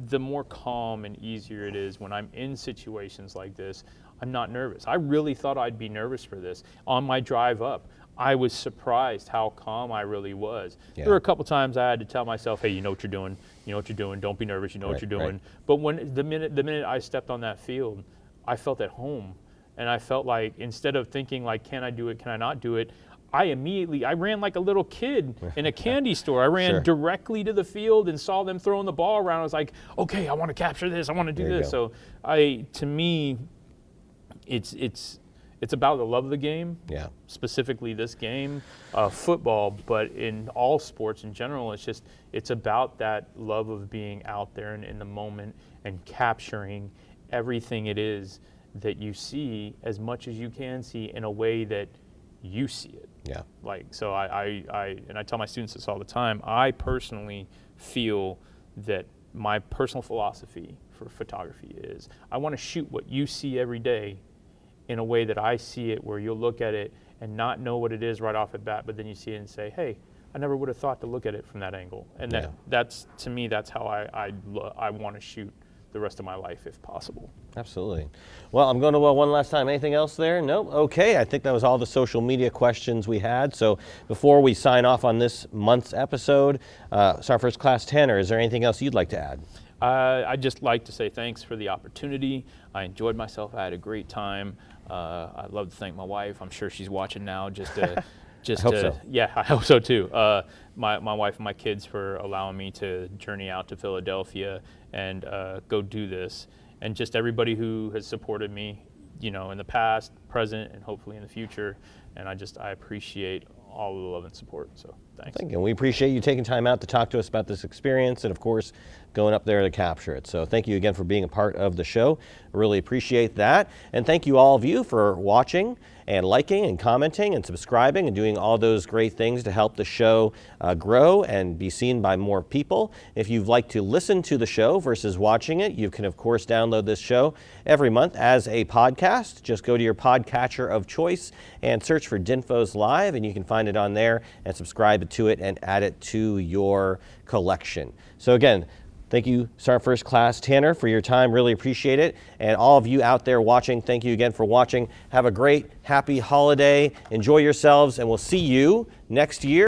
the more calm and easier it is when I'm in situations like this. I'm not nervous. I really thought I'd be nervous for this. On my drive up, I was surprised how calm I really was. Yeah. There were a couple times I had to tell myself, hey, you know what you're doing. You know what you're doing. Don't be nervous. You know what you're doing. Right. But when the minute I stepped on that field, I felt at home. And I felt like, instead of thinking like, can I do it, can I not do it, I ran like a little kid in a candy store. I ran directly to the field and saw them throwing the ball around. I was like, okay, I want to capture this. I want to do this. So to me, it's about the love of the game. Yeah. Specifically this game, football, but in all sports in general, it's about that love of being out there and in the moment and capturing everything it is that you see as much as you can see in a way that you see it. Yeah. Like, so I tell my students this all the time. I personally feel that my personal philosophy for photography is I want to shoot what you see every day in a way that I see it, where you'll look at it and not know what it is right off the bat, but then you see it and say, hey, I never would have thought to look at it from that angle. And that's, to me, that's how I want to shoot the rest of my life if possible. Absolutely. Well, I'm going to one last time. Anything else there? Nope. Okay, I think that was all the social media questions we had. So before we sign off on this month's episode, Sergeant First Class Tannner, is there anything else you'd like to add? I'd just like to say thanks for the opportunity. I enjoyed myself. I had a great time. I'd love to thank my wife. I'm sure she's watching now. I hope so. Yeah, I hope so too. My wife and my kids for allowing me to journey out to Philadelphia and go do this, and just everybody who has supported me, you know, in the past, present, and hopefully in the future. And I appreciate all the love and support. So thanks. Thank you. And we appreciate you taking time out to talk to us about this experience, and of course, going up there to capture it. So thank you again for being a part of the show. I really appreciate that. And thank you, all of you, for watching and liking and commenting and subscribing and doing all those great things to help the show grow and be seen by more people. If you'd like to listen to the show versus watching it, you can, of course, download this show every month as a podcast. Just go to your podcatcher of choice and search for DINFOS Live, and you can find it on there and subscribe to it and add it to your collection. So again, thank you, Sergeant First Class Tannner, for your time. Really appreciate it. And all of you out there watching, thank you again for watching. Have a great, happy holiday. Enjoy yourselves, and we'll see you next year.